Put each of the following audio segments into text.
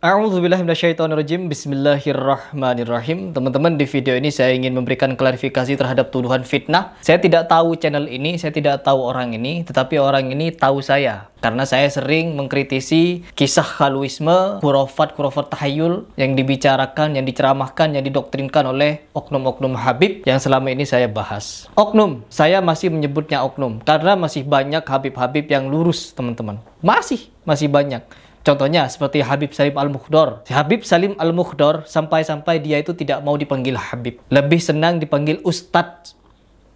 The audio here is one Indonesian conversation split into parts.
A'udzubillahiminasyaitonirrajim. Bismillahirrahmanirrahim. Teman-teman, di video ini saya ingin memberikan klarifikasi terhadap tuduhan fitnah. Saya tidak tahu channel ini, saya tidak tahu orang ini, tetapi orang ini tahu saya. Karena saya sering mengkritisi kisah khaluisme, khurafat tahayul yang dibicarakan, yang diceramahkan, yang didoktrinkan oleh oknum-oknum Habib yang selama ini saya bahas. Oknum, saya masih menyebutnya oknum karena masih banyak Habib-Habib yang lurus, teman-teman. Masih banyak. Contohnya seperti Habib Salim Al-Mukhdor. Habib Salim Al-Mukhdor sampai-sampai dia itu tidak mau dipanggil Habib. Lebih senang dipanggil Ustadz.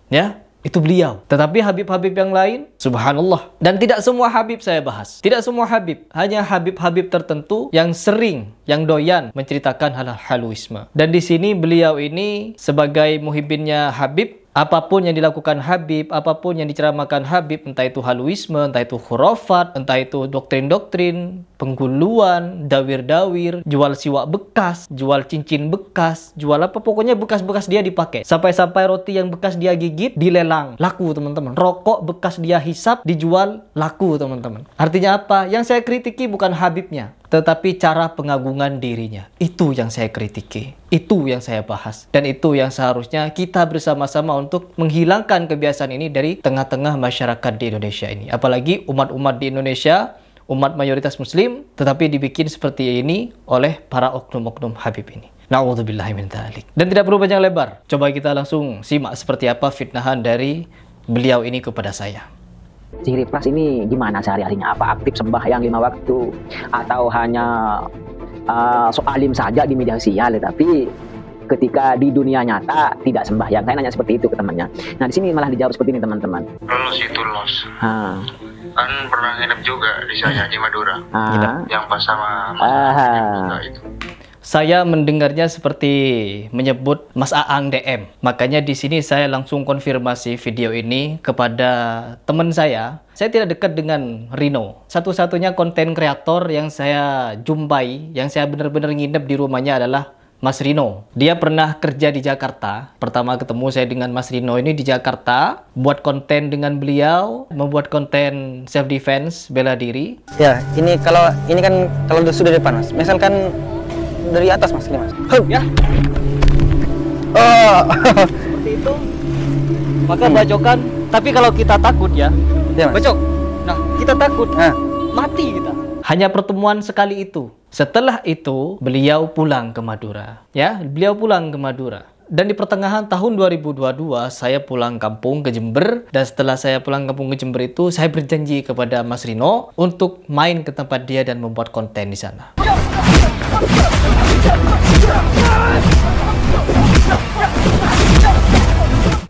Ya, itu beliau. Tetapi Habib-Habib yang lain, subhanallah. Dan tidak semua Habib saya bahas. Tidak semua Habib. Hanya Habib-Habib tertentu yang sering, yang doyan menceritakan hal-hal haluisme. Dan di sini beliau ini sebagai muhibbinnya Habib, apapun yang dilakukan Habib, apapun yang diceramahkan Habib, entah itu haluisme, entah itu khurafat, entah itu doktrin-doktrin, pengguluan, dawir-dawir, jual siwak bekas, jual cincin bekas, jual apa, pokoknya bekas-bekas dia dipakai. Sampai-sampai roti yang bekas dia gigit, dilelang, laku teman-teman. Rokok bekas dia hisap, dijual, laku teman-teman. Artinya apa? Yang saya kritiki bukan Habibnya, tetapi cara pengagungan dirinya. Itu yang saya kritiki. Itu yang saya bahas. Dan itu yang seharusnya kita bersama-sama untuk menghilangkan kebiasaan ini dari tengah-tengah masyarakat di Indonesia ini. Apalagi umat-umat di Indonesia, umat mayoritas muslim, tetapi dibikin seperti ini oleh para oknum-oknum Habib ini. Na'udzubillahi min dzalik. Dan tidak perlu panjang lebar. Coba kita langsung simak seperti apa fitnahan dari beliau ini kepada saya. Zikri Plus ini gimana sehari-harinya? Apa aktif sembahyang 5 waktu? Atau hanya soalim saja di media sosial, tapi ketika di dunia nyata tidak sembahyang? Saya nanya seperti itu ke temannya. Nah, di sini malah dijawab seperti ini, teman-teman. Lolos. Kan pernah nginep juga di saya di Madura. Yang pas sama Mas itu. Saya mendengarnya seperti menyebut Mas Aang DM. Makanya di sini saya langsung konfirmasi video ini kepada teman saya. Saya tidak dekat dengan Rino. Satu-satunya konten kreator yang saya jumpai, yang saya benar-benar nginep di rumahnya adalah Mas Rino. Dia pernah kerja di Jakarta. Pertama ketemu saya dengan Mas Rino ini di Jakarta. Buat konten dengan beliau, membuat konten self defense, bela diri. Ya, ini kan kalau sudah depan, Mas. Misalkan dari atas, Mas, ini, Mas. Ya. Seperti itu. Maka bacokan. Tapi kalau kita takut ya, Mas. bacok. Nah, kita takut. Mati kita. Hanya pertemuan sekali itu. Setelah itu, beliau pulang ke Madura. Ya, beliau pulang ke Madura. Dan di pertengahan tahun 2022, saya pulang kampung ke Jember. Dan setelah saya pulang kampung ke Jember itu, saya berjanji kepada Mas Rino untuk main ke tempat dia dan membuat konten di sana.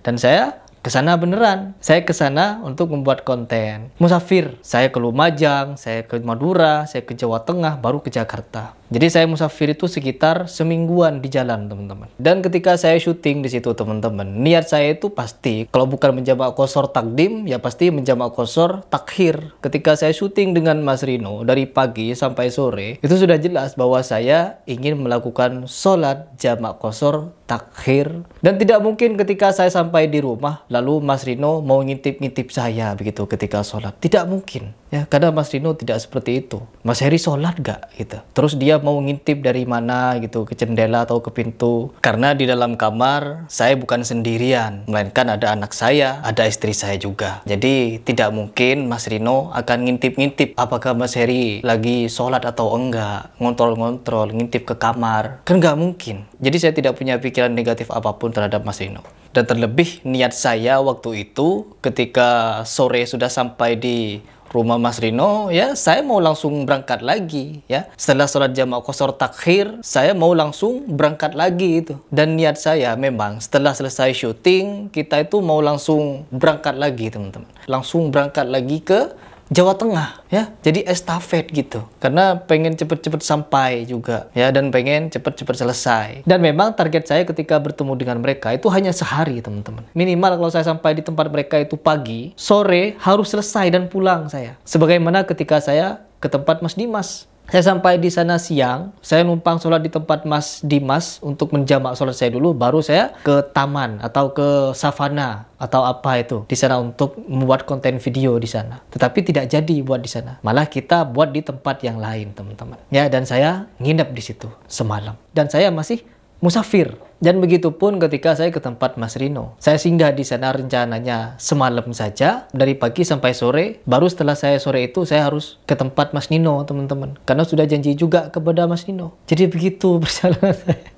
Dan saya kesana beneran. Saya kesana untuk membuat konten. Musafir. Saya ke Lumajang, saya ke Madura, saya ke Jawa Tengah, baru ke Jakarta. Jadi saya musafir itu sekitar semingguan di jalan, teman-teman. Dan ketika saya syuting di situ, teman-teman, niat saya itu pasti, kalau bukan menjamak qashar takdim, ya pasti menjamak qashar takhir. Ketika saya syuting dengan Mas Rino, dari pagi sampai sore, itu sudah jelas bahwa saya ingin melakukan sholat jamak qashar takhir. Dan tidak mungkin ketika saya sampai di rumah, lalu Mas Rino mau ngintip-ngintip saya begitu ketika sholat. Tidak mungkin. Ya, karena Mas Rino tidak seperti itu. Mas Heri sholat gak? Gitu. Terus dia mau ngintip dari mana gitu, ke jendela atau ke pintu. Karena di dalam kamar saya bukan sendirian, melainkan ada anak saya, ada istri saya juga. Jadi tidak mungkin Mas Rino akan ngintip-ngintip apakah Mas Heri lagi sholat atau enggak, ngontrol-ngontrol, ngintip ke kamar. Kan nggak mungkin. Jadi saya tidak punya pikiran negatif apapun terhadap Mas Rino. Dan terlebih niat saya waktu itu ketika sore sudah sampai di rumah Mas Rino, ya saya mau langsung berangkat lagi, ya setelah sholat jamak qashar takhir saya mau langsung berangkat lagi itu. Dan niat saya memang setelah selesai syuting kita itu mau langsung berangkat lagi, teman-teman, langsung berangkat lagi ke Jawa Tengah, ya jadi estafet gitu, karena pengen cepet-cepet sampai juga, ya, dan pengen cepet-cepet selesai. Dan memang target saya ketika bertemu dengan mereka itu hanya sehari, teman-teman. Minimal kalau saya sampai di tempat mereka itu pagi, sore harus selesai dan pulang saya. Sebagaimana ketika saya ke tempat Mas Dimas, Saya sampai di sana siang, saya numpang sholat di tempat Mas Dimas untuk menjamak sholat saya dulu, baru saya ke taman atau ke savana atau apa itu di sana untuk membuat konten video di sana. Tetapi tidak jadi buat di sana. Malah kita buat di tempat yang lain, teman-teman. Ya, dan saya nginep di situ semalam. Dan saya masih musafir. Dan begitu pun ketika saya ke tempat Mas Rino. Saya singgah di sana rencananya semalam saja, dari pagi sampai sore. Baru setelah saya sore itu, saya harus ke tempat Mas Nino, teman-teman. Karena sudah janji juga kepada Mas Nino. Jadi begitu perjalanan saya.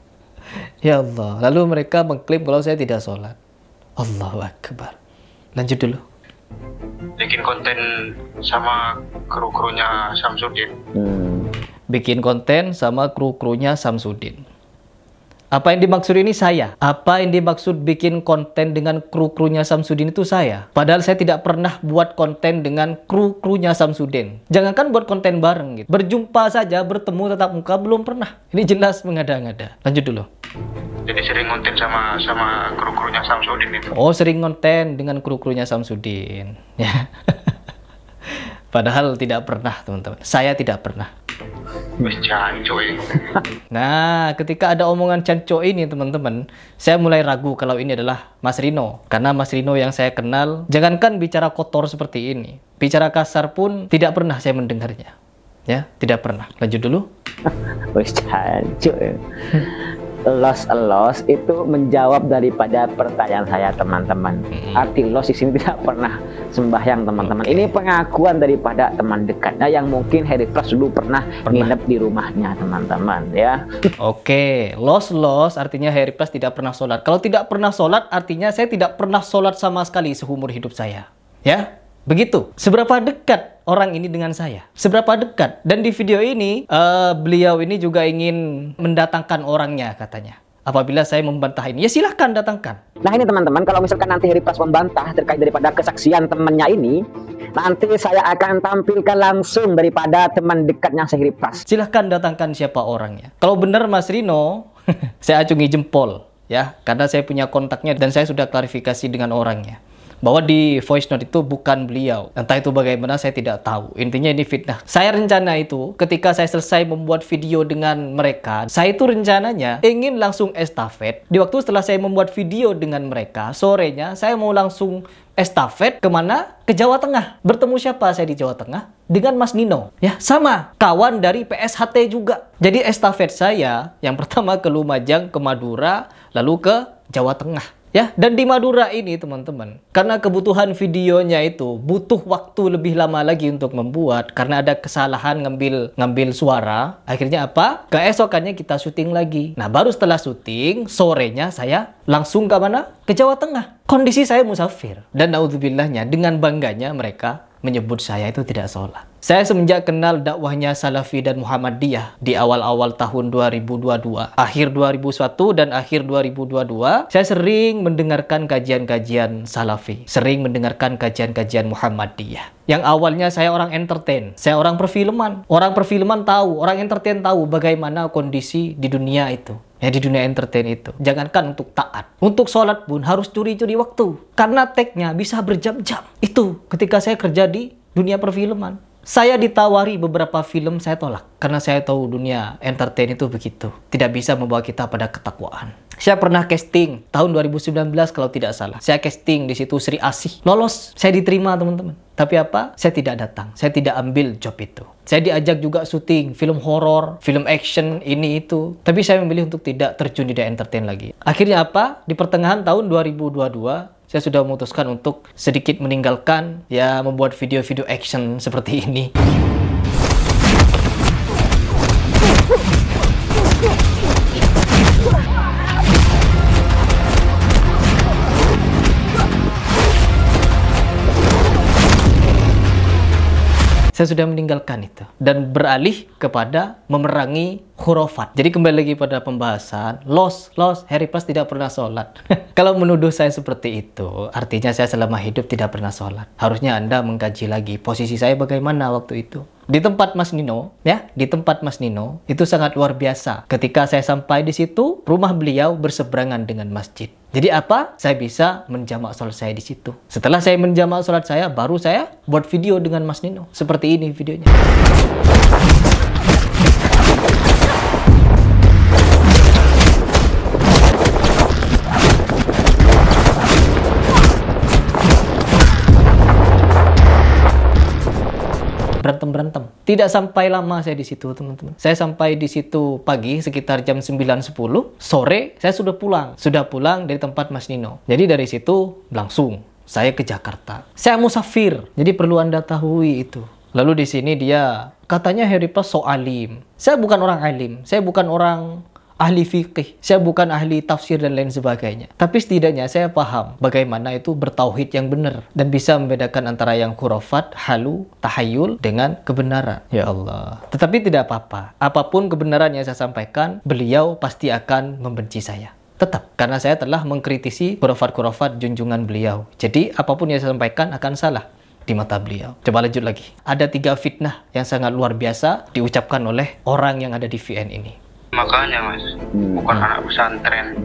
Ya Allah. Lalu mereka mengklaim kalau saya tidak sholat. Allahu Akbar. Lanjut dulu. Bikin konten sama kru-krunya Samsudin. Bikin konten sama kru-krunya Samsudin. Apa yang dimaksud ini saya? Apa yang dimaksud bikin konten dengan kru-krunya Samsudin itu saya? Padahal saya tidak pernah buat konten dengan kru-krunya Samsudin. Jangankan buat konten bareng gitu. Berjumpa saja, bertemu tatap muka, belum pernah. Ini jelas mengada-ngada. Lanjut dulu. Jadi sering konten sama kru-krunya Samsudin itu. Oh, sering konten dengan kru-krunya Samsudin. Ya. Padahal tidak pernah, teman-teman. Saya tidak pernah. Nah, ketika ada omongan canco ini, teman-teman, saya mulai ragu kalau ini adalah Mas Rino. Karena Mas Rino yang saya kenal, jangankan bicara kotor seperti ini, bicara kasar pun tidak pernah saya mendengarnya. Ya, tidak pernah. Lanjut dulu. Wis canco. Los itu menjawab daripada pertanyaan saya, teman-teman. Arti los di sini tidak pernah sembahyang, teman-teman. Ini pengakuan daripada teman dekatnya yang mungkin Harry Plus dulu pernah nginep di rumahnya, teman-teman, ya. Oke, los artinya Harry Plus tidak pernah sholat. Kalau tidak pernah sholat, artinya saya tidak pernah sholat sama sekali seumur hidup saya. Ya, begitu. Seberapa dekat orang ini dengan saya? Seberapa dekat? Dan di video ini, beliau ini juga ingin mendatangkan orangnya, katanya. Apabila saya membantah ini, ya silahkan datangkan. Nah ini teman-teman, kalau misalkan nanti Harry Plus membantah terkait daripada kesaksian temannya ini, nanti saya akan tampilkan langsung daripada teman dekatnya Harry Plus. Silahkan datangkan siapa orangnya. Kalau benar Mas Rino, saya acungi jempol, ya, karena saya punya kontaknya dan saya sudah klarifikasi dengan orangnya. Bahwa di voice note itu bukan beliau. Entah itu bagaimana, saya tidak tahu. Intinya ini fitnah. Saya rencana itu, ketika saya selesai membuat video dengan mereka, saya itu rencananya ingin langsung estafet. Di waktu setelah saya membuat video dengan mereka, sorenya saya mau langsung estafet kemana? Ke Jawa Tengah. Bertemu siapa saya di Jawa Tengah? Dengan Mas Nino. Ya, sama. Kawan dari PSHT juga. Jadi estafet saya, yang pertama ke Lumajang, ke Madura, lalu ke Jawa Tengah. Ya, dan di Madura ini, teman-teman, karena kebutuhan videonya itu butuh waktu lebih lama lagi untuk membuat, karena ada kesalahan ngambil suara. Akhirnya apa? Keesokannya kita syuting lagi. Nah, baru setelah syuting, sorenya saya langsung ke mana? Ke Jawa Tengah. Kondisi saya musafir. Dan naudzubillah-nya, dengan bangganya mereka menyebut saya itu tidak sholat. Saya semenjak kenal dakwahnya Salafi dan Muhammadiyah di awal-awal tahun 2022, akhir 2021 dan akhir 2022, saya sering mendengarkan kajian-kajian Salafi, sering mendengarkan kajian-kajian Muhammadiyah. Yang awalnya saya orang entertain, saya orang perfilman. Orang perfilman tahu, orang entertain tahu bagaimana kondisi di dunia itu. Ya, di dunia entertain itu. Jangankan untuk taat. Untuk sholat pun harus curi-curi waktu. Karena tag-nya bisa berjam-jam. Itu ketika saya kerja di dunia perfilman. Saya ditawari beberapa film, saya tolak. Karena saya tahu dunia entertain itu begitu. Tidak bisa membawa kita pada ketakwaan. Saya pernah casting tahun 2019 kalau tidak salah. Saya casting di situ Sri Asih. Lolos, saya diterima, teman-teman. Tapi apa? Saya tidak datang. Saya tidak ambil job itu. Saya diajak juga syuting film horor, film action, ini itu. Tapi saya memilih untuk tidak terjun di entertain lagi. Akhirnya apa? Di pertengahan tahun 2022, saya sudah memutuskan untuk sedikit meninggalkan, ya, membuat video-video action seperti ini. Saya sudah meninggalkan itu dan beralih kepada memerangi khurafat. Jadi kembali lagi pada pembahasan los Harry Plus tidak pernah sholat. Kalau menuduh saya seperti itu, artinya saya selama hidup tidak pernah sholat. Harusnya Anda mengkaji lagi posisi saya bagaimana waktu itu. Di tempat Mas Nino, ya, di tempat Mas Nino itu sangat luar biasa. Ketika saya sampai di situ, rumah beliau berseberangan dengan masjid. Jadi apa? Saya bisa menjamak sholat saya di situ. Setelah saya menjamak sholat saya, baru saya buat video dengan Mas Nino. Seperti ini videonya. Tidak sampai lama saya di situ, teman-teman. Saya sampai di situ pagi sekitar jam 9.10. Sore saya sudah pulang. Sudah pulang dari tempat Mas Nino. Jadi dari situ langsung saya ke Jakarta. Saya musafir. Jadi perlu Anda tahui itu. Lalu di sini dia katanya Harry Pas so alim. Saya bukan orang alim. Saya bukan orang ahli fikih, saya bukan ahli tafsir dan lain sebagainya. Tapi setidaknya saya paham bagaimana itu bertauhid yang benar dan bisa membedakan antara yang khurafat, halu, tahayul dengan kebenaran. Ya Allah. Tetapi tidak apa-apa. Apapun kebenaran yang saya sampaikan, beliau pasti akan membenci saya. Tetap, karena saya telah mengkritisi khurafat-khurafat junjungan beliau. Jadi apapun yang saya sampaikan akan salah di mata beliau. Coba lanjut lagi. Ada 3 fitnah yang sangat luar biasa diucapkan oleh orang yang ada di VN ini. Makanya Mas, bukan anak pesantren.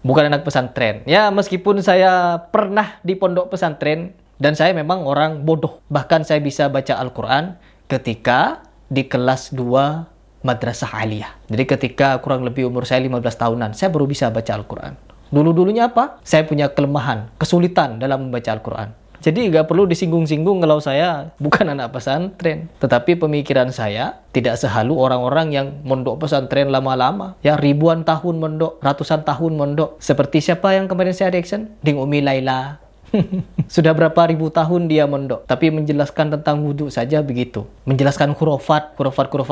Bukan anak pesantren. Ya, meskipun saya pernah di pondok pesantren dan saya memang orang bodoh. Bahkan saya bisa baca Al-Quran ketika di kelas 2 madrasah aliyah. Jadi ketika kurang lebih umur saya 15 tahunan, saya baru bisa baca Al-Quran. Dulu-dulunya apa? Saya punya kelemahan, kesulitan dalam membaca Al-Quran. Jadi nggak perlu disinggung-singgung kalau saya bukan anak pesantren. Tetapi pemikiran saya tidak sehalu orang-orang yang mondok pesantren lama-lama. Ya ribuan tahun mondok, ratusan tahun mondok. Seperti siapa yang kemarin saya reaction? Ding Umi Laila. Sudah berapa ribu tahun dia mondok. Tapi menjelaskan tentang wudhu saja begitu. Menjelaskan khurafat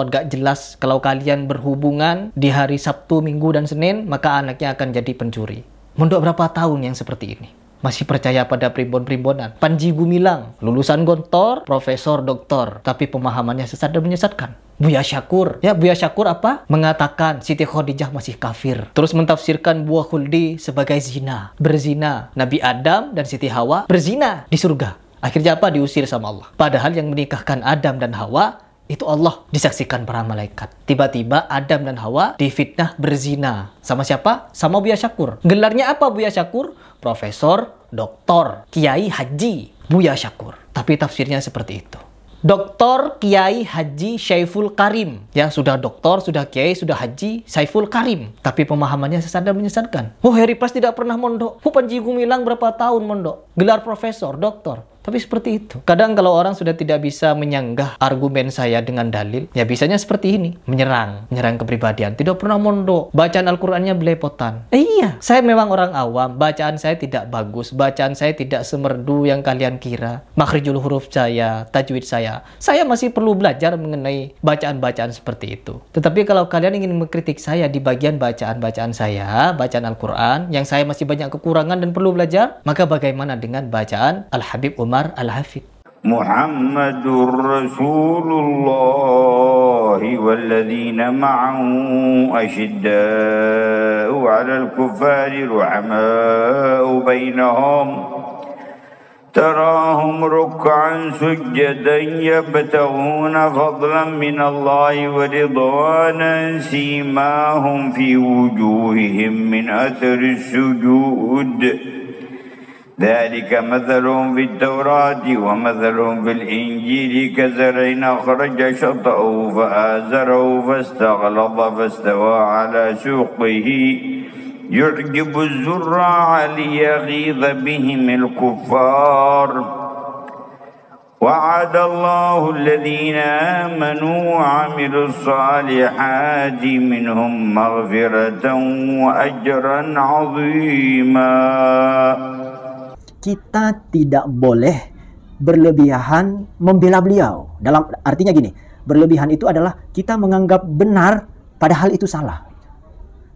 gak jelas. Kalau kalian berhubungan di hari Sabtu, Minggu, dan Senin, maka anaknya akan jadi pencuri. Mondok berapa tahun yang seperti ini? Masih percaya pada primbon-primbonan. Panji Gumilang, lulusan Gontor, profesor, doktor, tapi pemahamannya sesat dan menyesatkan. Buya Syakur, ya Buya Syakur apa? Mengatakan Siti Khadijah masih kafir. Terus mentafsirkan buah khuldi sebagai zina, berzina. Nabi Adam dan Siti Hawa berzina di surga. Akhirnya apa? Diusir sama Allah. Padahal yang menikahkan Adam dan Hawa itu Allah, disaksikan para malaikat. Tiba-tiba Adam dan Hawa difitnah berzina. Sama siapa? Sama Buya Syakur. Gelarnya apa Buya Syakur? Profesor, doktor, kiai, haji. Buya Syakur. Tapi tafsirnya seperti itu. Doktor, kiai, haji, Syaiful Karim. Ya, sudah doktor, sudah kiai, sudah haji, Syaiful Karim. Tapi pemahamannya sesat dan menyesatkan. Oh, Harry Pas tidak pernah mondok. Oh, Panji Gumilang berapa tahun mondok. Gelar profesor, doktor. Tapi seperti itu. Kadang kalau orang sudah tidak bisa menyanggah argumen saya dengan dalil, ya bisanya seperti ini. Menyerang kepribadian. Tidak pernah mondok. Bacaan Al-Qur'annya belepotan. Iya, saya memang orang awam. Bacaan saya tidak bagus. Bacaan saya tidak semerdu yang kalian kira. Makhrijul huruf saya, tajwid saya masih perlu belajar mengenai bacaan-bacaan seperti itu. Tetapi kalau kalian ingin mengkritik saya di bagian bacaan-bacaan saya, bacaan Al-Quran, yang saya masih banyak kekurangan dan perlu belajar, maka bagaimana dengan bacaan Al-Habib Umar Al-Hafid? Muhammadur Rasulullah walladzina ma'ahu ashidda'u 'alal kuffari ruhama'u bainahum تراهم ركعا سجدا يبتغون فضلا من الله ورضوانا سيماهم في وجوههم من أثر السجود ذلك مثلهم في التوراة ومثلهم في الإنجيل كزرع أخرج شطأه فآزره فاستغلظ فاستوى على سوقه يعجب الزراع ليغيظ بهم الكفار وعد الله الذين آمنوا وعملوا الصالحات منهم مغفرة وأجرا عظيما. Kita tidak boleh berlebihan membela beliau. Dalam artinya gini, berlebihan itu adalah kita menganggap benar padahal itu salah.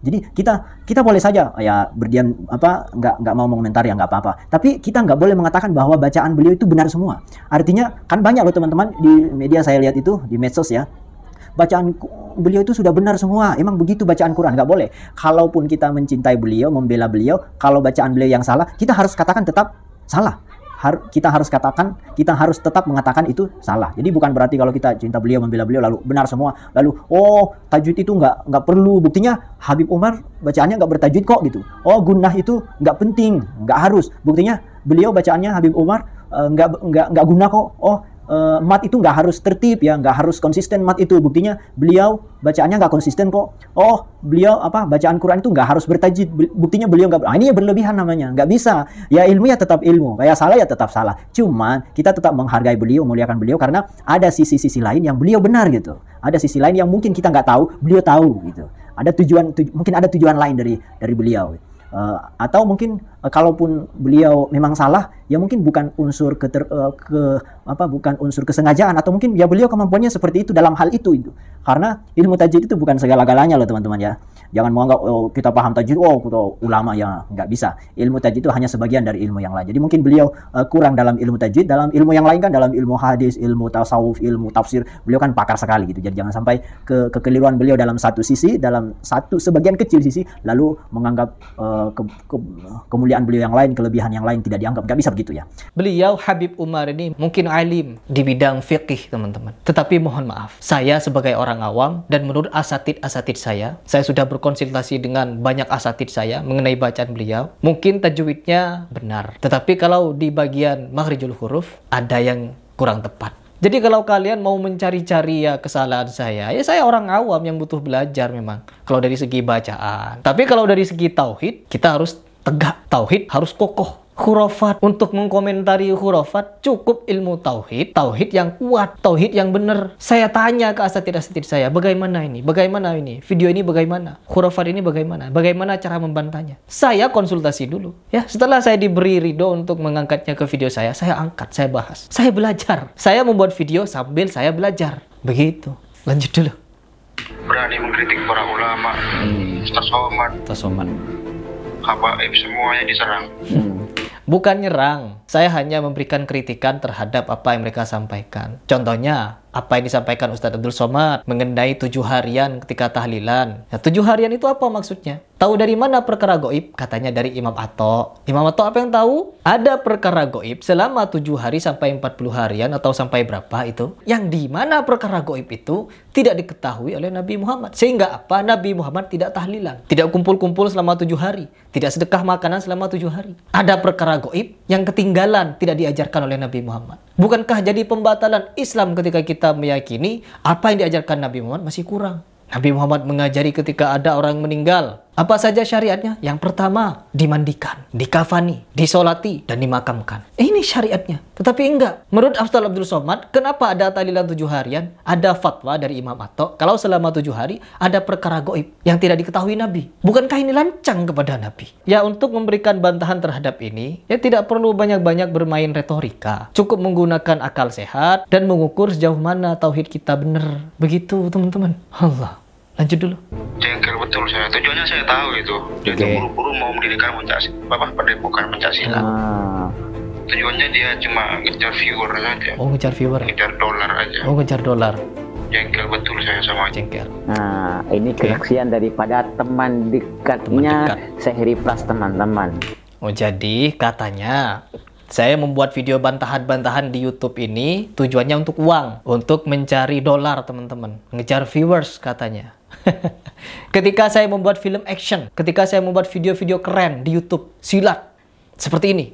Jadi kita boleh saja ya berdiam nggak mau mengomentari ya nggak apa-apa. Tapi kita nggak boleh mengatakan bahwa bacaan beliau itu benar semua. Artinya kan banyak loh teman-teman di media saya lihat itu di medsos ya. Bacaan beliau itu sudah benar semua. Emang begitu bacaan Quran? Nggak boleh. Kalaupun kita mencintai beliau, membela beliau, kalau bacaan beliau yang salah, kita harus katakan tetap salah. Kita harus tetap mengatakan itu salah. Jadi bukan berarti kalau kita cinta beliau, membela beliau lalu benar semua, lalu oh tajwid itu nggak perlu. Buktinya Habib Umar bacaannya nggak bertajwid kok gitu. Oh gunnah itu nggak penting, nggak harus. Buktinya beliau bacaannya Habib Umar nggak guna kok. Oh mat itu nggak harus tertib ya, nggak harus konsisten mat itu. Buktinya beliau bacaannya nggak konsisten kok. Oh, beliau bacaan Quran itu nggak harus bertajwid. Buktinya beliau nggak. Ini ya berlebihan namanya. Nggak bisa. Ya ilmu ya tetap ilmu. Kayak salah ya tetap salah. Cuman kita tetap menghargai beliau, muliakan beliau karena ada sisi-sisi lain yang beliau benar gitu. Ada sisi lain yang mungkin kita nggak tahu, beliau tahu gitu. Ada mungkin ada tujuan lain dari beliau. Atau mungkin kalaupun beliau memang salah, ya mungkin bukan unsur bukan unsur kesengajaan, atau mungkin ya beliau kemampuannya seperti itu dalam hal itu. Karena ilmu tajwid itu bukan segala-galanya loh teman-teman ya. Jangan menganggap kita paham tajwid, kita ulama, ya nggak bisa. Ilmu tajwid itu hanya sebagian dari ilmu yang lain. Jadi mungkin beliau kurang dalam ilmu tajwid, dalam ilmu yang lain kan, dalam ilmu hadis, ilmu tasawuf, ilmu tafsir, beliau kan pakar sekali gitu. Jadi jangan sampai kekeliruan beliau dalam satu sisi, dalam sebagian kecil sisi, lalu menganggap kemuliaan beliau yang lain, kelebihan yang lain tidak dianggap. Nggak bisa begitu ya. Beliau Habib Umar ini mungkin alim di bidang fikih teman-teman. Tetapi mohon maaf, saya sebagai orang awam dan menurut asatid saya sudah berkonsultasi dengan banyak asatid saya mengenai bacaan beliau. Mungkin tajwidnya benar, tetapi kalau di bagian makhrijul huruf ada yang kurang tepat. Jadi kalau kalian mau mencari-cari ya kesalahan saya, ya saya orang awam yang butuh belajar memang. Kalau dari segi bacaan. Tapi kalau dari segi tauhid, kita harus tegak. Tauhid harus kokoh. Khurafat, untuk mengkomentari khurafat cukup ilmu tauhid, tauhid yang kuat, tauhid yang benar. Saya tanya ke asatid-asatid saya, bagaimana ini? Bagaimana ini? Video ini bagaimana? Khurafat ini bagaimana? Bagaimana cara membantahnya? Saya konsultasi dulu. Ya, setelah saya diberi ridho untuk mengangkatnya ke video saya angkat, saya bahas. Saya belajar. Saya membuat video sambil saya belajar. Begitu. Lanjut dulu. Berani mengkritik para ulama, Ustaz Somad, habaib, semuanya diserang. Bukan nyerang, saya hanya memberikan kritikan terhadap apa yang mereka sampaikan. Contohnya, apa yang disampaikan Ustadz Abdul Somad mengenai 7 harian ketika tahlilan. Ya, 7 harian itu apa maksudnya? Tahu dari mana perkara goib? Katanya dari Imam Atto. Imam Atto apa yang tahu? Ada perkara goib selama 7 hari sampai 40 harian atau sampai berapa itu. Yang di mana perkara goib itu tidak diketahui oleh Nabi Muhammad. Sehingga apa? Nabi Muhammad tidak tahlilan. Tidak kumpul-kumpul selama 7 hari. Tidak sedekah makanan selama 7 hari. Ada perkara goib yang ketinggalan, tidak diajarkan oleh Nabi Muhammad. Bukankah jadi pembatalan Islam ketika kita meyakini apa yang diajarkan Nabi Muhammad masih kurang? Nabi Muhammad mengajari ketika ada orang meninggal, apa saja syariatnya? Yang pertama, dimandikan, dikafani, disolati, dan dimakamkan. Ini syariatnya. Tetapi enggak. Menurut Ustadz Abdul Somad, kenapa ada tahlilan 7 harian? Ada fatwa dari Imam Atto, kalau selama 7 hari ada perkara goib yang tidak diketahui Nabi. Bukankah ini lancang kepada Nabi? Ya, untuk memberikan bantahan terhadap ini, ya tidak perlu banyak-banyak bermain retorika. Cukup menggunakan akal sehat dan mengukur sejauh mana tauhid kita benar. Begitu, teman-teman. Allah. Lanjut dulu. Jengkel betul saya. Tujuannya saya tahu itu. Dia tuh buru-buru mau mendirikan padepokan Pancasila. Tujuannya dia cuma ngejar viewer saja. Oh, ngejar viewer. Ngejar dolar aja. Oh, ngejar dolar. Jengkel betul saya sama jengkel. Nah, ini kesaksian daripada teman dekatnya Sehri Pras, teman-teman. Oh, jadi katanya saya membuat video bantahan-bantahan di YouTube ini tujuannya untuk uang, untuk mencari dolar, teman-teman. Ngejar viewers katanya. Ketika saya membuat film action, ketika saya membuat video-video keren di YouTube, silat seperti ini.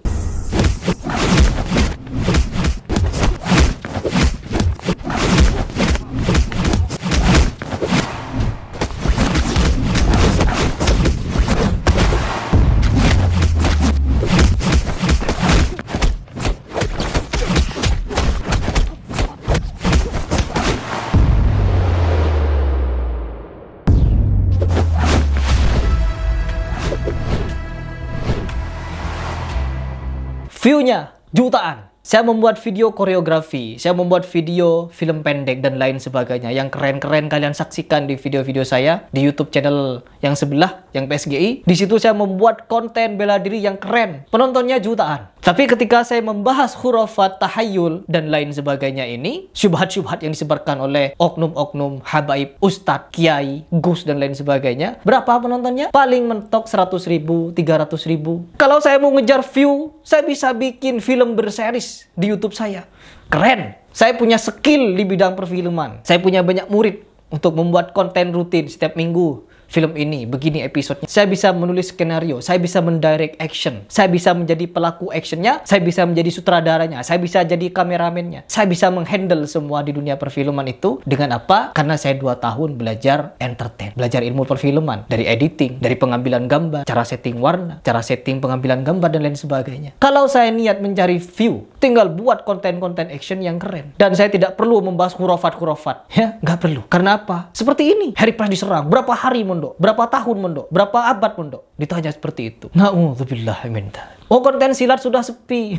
View-nya jutaan. Saya membuat video koreografi, saya membuat video film pendek dan lain sebagainya. Yang keren-keren kalian saksikan di video-video saya di YouTube channel yang sebelah, yang PSGI. Di situ saya membuat konten bela diri yang keren. Penontonnya jutaan. Tapi ketika saya membahas khurafat, tahayul, dan lain sebagainya ini, syubhat-syubhat yang disebarkan oleh oknum-oknum, habaib, ustadz, kiai, gus, dan lain sebagainya, berapa penontonnya? Paling mentok 100.000, 300.000. Kalau saya mau ngejar view, saya bisa bikin film berseris di YouTube saya. Keren. Saya punya skill di bidang perfilman. Saya punya banyak murid untuk membuat konten rutin setiap minggu. film ini, begini episodenya. Saya bisa menulis skenario, saya bisa mendirect action, saya bisa menjadi pelaku actionnya, saya bisa menjadi sutradaranya, saya bisa jadi kameramennya, saya bisa menghandle semua di dunia perfilman itu. Dengan apa? Karena saya 2 tahun belajar entertain, belajar ilmu perfilman, dari editing, dari pengambilan gambar, cara setting warna, cara setting pengambilan gambar, dan lain sebagainya. Kalau saya niat mencari view, tinggal buat konten-konten action yang keren. Dan saya tidak perlu membahas hurufat-hurufat. Ya, nggak perlu. Karena apa? Seperti ini, Harry Price diserang. Berapa hari mondok? Berapa tahun mondok? Berapa abad mondok? Ditanya seperti itu. Na'udzubillah min dzalik. Oh, konten silat sudah sepi.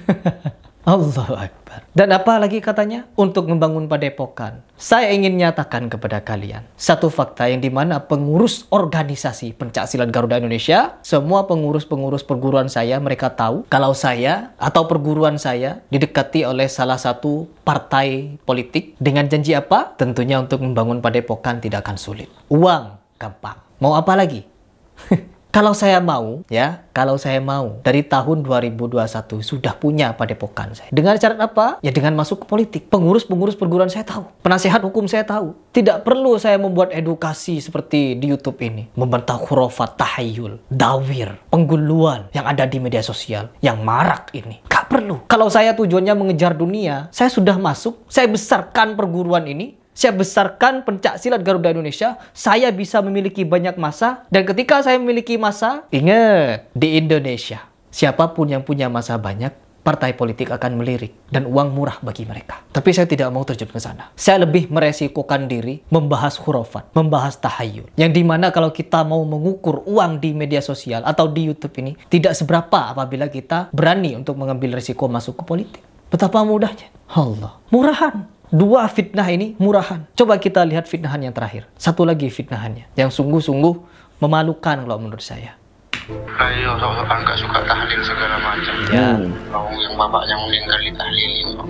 Allahu Akbar. Dan apa lagi katanya? Untuk membangun padepokan. Saya ingin nyatakan kepada kalian satu fakta yang dimana pengurus organisasi pencak silat Garuda Indonesia, semua pengurus-pengurus perguruan saya, mereka tahu kalau saya atau perguruan saya didekati oleh salah satu partai politik dengan janji apa? Tentunya untuk membangun padepokan tidak akan sulit. Uang gampang. Mau apa lagi? Kalau saya mau, ya, kalau saya mau, dari tahun 2021 sudah punya padepokan saya. Dengan syarat apa? Ya dengan masuk ke politik. Pengurus-pengurus perguruan saya tahu. Penasehat hukum saya tahu. Tidak perlu saya membuat edukasi seperti di YouTube ini. Membantah khurafat, tahayul, dawir, pengguluan yang ada di media sosial. Yang marak ini. Gak perlu. Kalau saya tujuannya mengejar dunia, saya sudah masuk, saya besarkan perguruan ini. Saya besarkan pencak silat Garuda Indonesia, saya bisa memiliki banyak massa, dan ketika saya memiliki massa, ingat, di Indonesia, siapapun yang punya massa banyak, partai politik akan melirik, dan uang murah bagi mereka. Tapi saya tidak mau terjun ke sana. Saya lebih meresikokan diri, membahas khurafat, membahas tahayul, yang dimana kalau kita mau mengukur uang di media sosial atau di YouTube ini, tidak seberapa apabila kita berani untuk mengambil resiko masuk ke politik. Betapa mudahnya. Allah, murahan. 2 fitnah ini murahan. Coba kita lihat fitnahan yang terakhir. Satu lagi fitnahannya yang sungguh-sungguh memalukan kalau menurut saya. Ayo, sok-sokan gak suka tahlil segala macam. Ya. Yang bapaknya meninggal ditahlilin kok.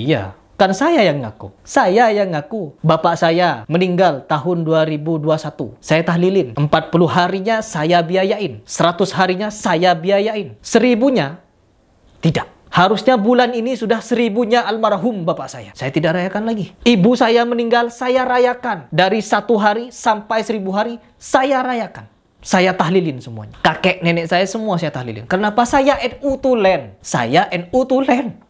Iya. Kan saya yang ngaku. Saya yang ngaku. Bapak saya meninggal tahun 2021. Saya tahlilin. 40 harinya saya biayain. 100 harinya saya biayain. 1000-nya tidak. Harusnya bulan ini sudah 1000-nya almarhum bapak saya. Saya tidak rayakan lagi. Ibu saya meninggal, saya rayakan. Dari 1 hari sampai 1000 hari, saya rayakan. Saya tahlilin semuanya. Kakek nenek saya semua saya tahlilin. Kenapa? Saya NU Tulen. Saya NU Tulen.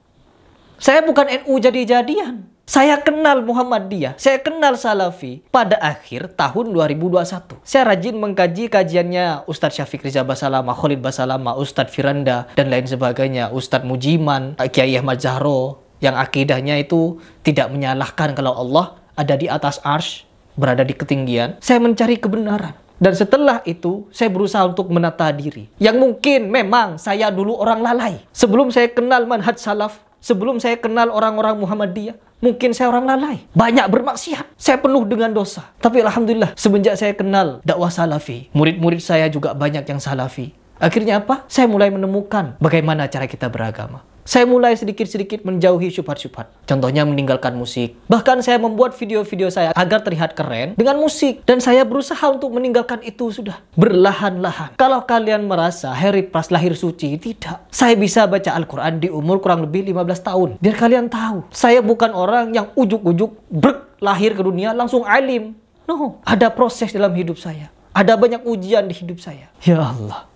Saya bukan NU jadi-jadian. Saya kenal Muhammadiyah, saya kenal Salafi pada akhir tahun 2021. Saya rajin mengkaji kajiannya Ustadz Syafiq Riza Basalama, Khalid Basalama, Ustadz Firanda, dan lain sebagainya. Ustadz Mujiman, Kiai Ahmad Zahro, yang akidahnya itu tidak menyalahkan kalau Allah ada di atas arsy, berada di ketinggian. Saya mencari kebenaran. Dan setelah itu, saya berusaha untuk menata diri. Yang mungkin memang saya dulu orang lalai. Sebelum saya kenal manhaj salaf, sebelum saya kenal orang-orang Muhammadiyah, mungkin saya orang lalai. Banyak bermaksiat. Saya penuh dengan dosa. Tapi alhamdulillah, semenjak saya kenal dakwah salafi, murid-murid saya juga banyak yang salafi. Akhirnya apa? Saya mulai menemukan bagaimana cara kita beragama. Saya mulai sedikit-sedikit menjauhi syubhat-syubhat. Contohnya meninggalkan musik. Bahkan saya membuat video-video saya agar terlihat keren dengan musik. Dan saya berusaha untuk meninggalkan itu sudah. Berlahan-lahan. Kalau kalian merasa Harry Price lahir suci, tidak. Saya bisa baca Al-Quran di umur kurang lebih 15 tahun. Biar kalian tahu. Saya bukan orang yang ujuk-ujuk lahir ke dunia langsung alim. No. Ada proses dalam hidup saya. Ada banyak ujian di hidup saya. Ya Allah.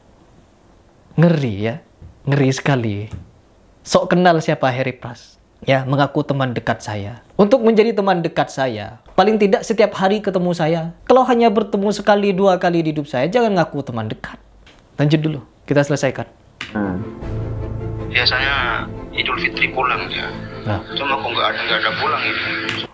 Ngeri ya. Ngeri sekali. Sok kenal siapa Harry Price. Ya, mengaku teman dekat saya. Untuk menjadi teman dekat saya, paling tidak setiap hari ketemu saya. Kalau hanya bertemu sekali, 2 kali di hidup saya, jangan ngaku teman dekat. Lanjut dulu, kita selesaikan. Biasanya Idul Fitri pulang dia. Nah. Cuma kok nggak ada pulang ini.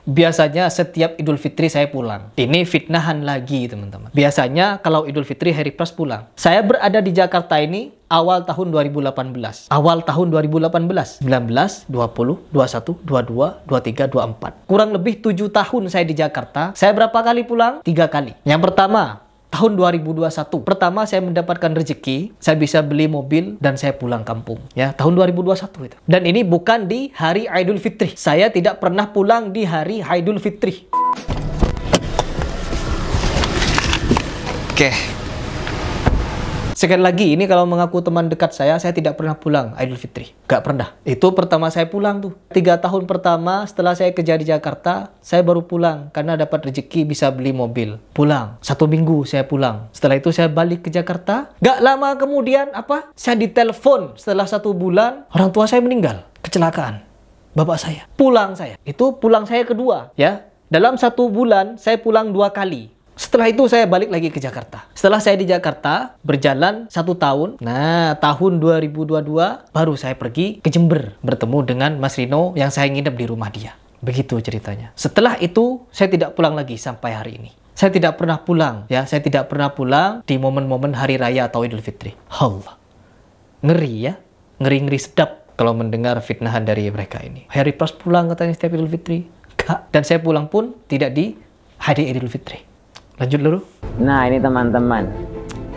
Biasanya setiap Idul Fitri saya pulang. Ini fitnahan lagi teman-teman. Biasanya kalau Idul Fitri Harry Price pulang. Saya berada di Jakarta ini awal tahun 2018. Awal tahun 2018. 19, 20, 21, 22, 23, 24. Kurang lebih 7 tahun saya di Jakarta. Saya berapa kali pulang? 3 kali. Yang pertama, tahun 2021. Pertama saya mendapatkan rezeki, saya bisa beli mobil dan saya pulang kampung. Ya, tahun 2021 itu. Dan ini bukan di hari Idul Fitri. Saya tidak pernah pulang di hari Idul Fitri. Sekali lagi, ini kalau mengaku teman dekat saya tidak pernah pulang Idul Fitri. Gak pernah. Itu pertama saya pulang tuh. 3 tahun pertama setelah saya kerja di Jakarta, saya baru pulang. Karena dapat rezeki bisa beli mobil. Pulang. 1 minggu saya pulang. Setelah itu saya balik ke Jakarta. Gak lama kemudian, saya ditelepon setelah 1 bulan. Orang tua saya meninggal. Kecelakaan. Bapak saya. Pulang saya. Itu pulang saya kedua. Ya. Dalam 1 bulan, saya pulang 2 kali. Setelah itu saya balik lagi ke Jakarta. Setelah saya di Jakarta, berjalan 1 tahun. Nah, tahun 2022 baru saya pergi ke Jember. Bertemu dengan Mas Rino yang saya nginep di rumah dia. Begitu ceritanya. Setelah itu, saya tidak pulang lagi sampai hari ini. Saya tidak pernah pulang. Ya, saya tidak pernah pulang di momen-momen Hari Raya atau Idul Fitri. Allah. Ngeri ya. Ngeri-ngeri sedap kalau mendengar fitnahan dari mereka ini. Hari Pras pulang katanya setiap Idul Fitri. Enggak. Dan saya pulang pun tidak di hari Idul Fitri. Lanjut dulu. Nah ini teman-teman,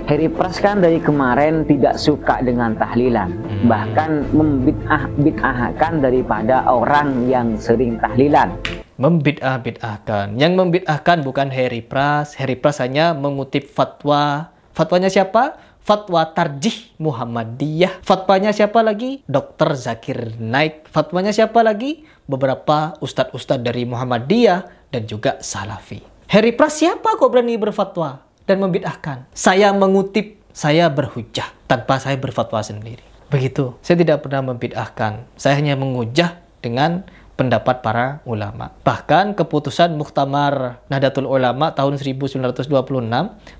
Harry Pras kan dari kemarin tidak suka dengan tahlilan, bahkan membid'ahkan daripada orang yang sering tahlilan. Membid'ahkan. Yang membid'ahkan bukan Harry Pras. Harry Pras hanya mengutip fatwa. Fatwanya siapa? Fatwa Tarjih Muhammadiyah. Fatwanya siapa lagi? Dr. Zakir Naik. Fatwanya siapa lagi? Beberapa ustadz-ustadz dari Muhammadiyah dan juga Salafi. Harry Pras siapa kok berani berfatwa dan membid'ahkan? Saya mengutip, saya berhujah tanpa saya berfatwa sendiri. Begitu. Saya tidak pernah membid'ahkan. Saya hanya menghujah dengan pendapat para ulama. Bahkan keputusan Muktamar Nahdlatul Ulama tahun 1926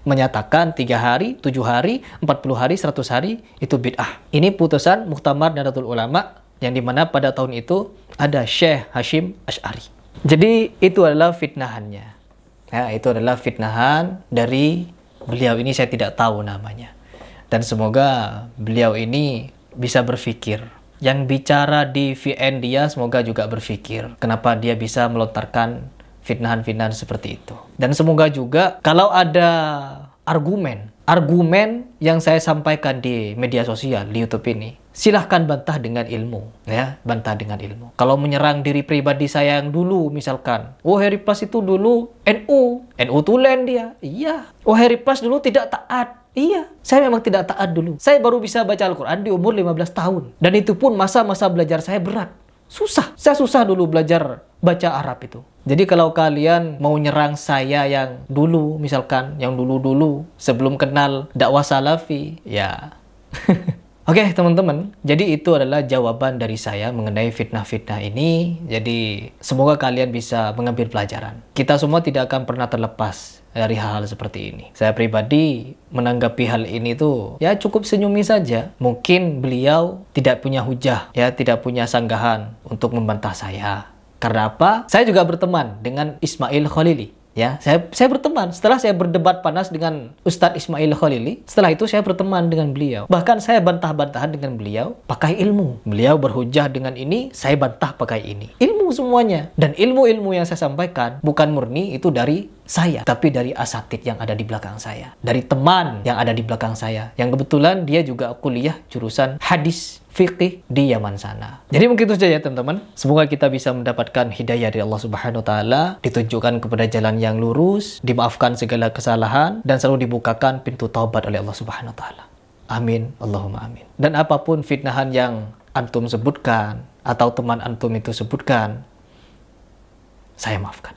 menyatakan 3 hari, 7 hari, 40 hari, 100 hari itu bid'ah. Ini putusan Muktamar Nahdlatul Ulama yang dimana pada tahun itu ada Syekh Hashim Asy'ari. Jadi itu adalah fitnahannya. Ya, itu adalah fitnahan dari beliau ini, saya tidak tahu namanya. Dan semoga beliau ini bisa berpikir. Yang bicara di VN dia semoga juga berpikir. Kenapa dia bisa melontarkan fitnahan-fitnahan seperti itu. Dan semoga juga kalau ada argumen yang saya sampaikan di media sosial, di YouTube ini, silahkan bantah dengan ilmu, ya, bantah dengan ilmu. Kalau menyerang diri pribadi saya yang dulu, misalkan, oh Harry Pras itu dulu NU tulen dia, iya. Oh Harry Pras dulu tidak taat, iya. Saya memang tidak taat dulu. Saya baru bisa baca Al-Quran di umur 15 tahun. Dan itu pun masa-masa belajar saya berat. Susah. Saya susah dulu belajar baca Arab itu. Jadi kalau kalian mau nyerang saya yang dulu, misalkan, yang dulu-dulu, sebelum kenal dakwah salafi, ya. Oke, teman-teman. Jadi itu adalah jawaban dari saya mengenai fitnah-fitnah ini. Jadi semoga kalian bisa mengambil pelajaran. Kita semua tidak akan pernah terlepas dari hal-hal seperti ini. Saya pribadi menanggapi hal ini tuh ya cukup senyumi saja. Mungkin beliau tidak punya hujah, ya tidak punya sanggahan untuk membantah saya. Karena apa? Saya juga berteman dengan Ismail Khalili. Ya, saya berteman. Setelah saya berdebat panas dengan Ustadz Ismail Khalili, setelah itu saya berteman dengan beliau. Bahkan saya bantah-bantahan dengan beliau pakai ilmu. Beliau berhujah dengan ini, saya bantah pakai ini. Ilmu semuanya. Dan ilmu-ilmu yang saya sampaikan bukan murni itu dari saya, tapi dari asatid yang ada di belakang saya. Dari teman yang ada di belakang saya. Yang kebetulan dia juga kuliah jurusan hadis fiqih di Yaman sana. Jadi mungkin itu saja ya teman-teman. Semoga kita bisa mendapatkan hidayah dari Allah Subhanahu wa taala, ditunjukkan kepada jalan yang lurus, dimaafkan segala kesalahan dan selalu dibukakan pintu taubat oleh Allah Subhanahu wa taala. Amin, Allahumma amin. Dan apapun fitnahan yang antum sebutkan atau teman antum itu sebutkan, saya maafkan.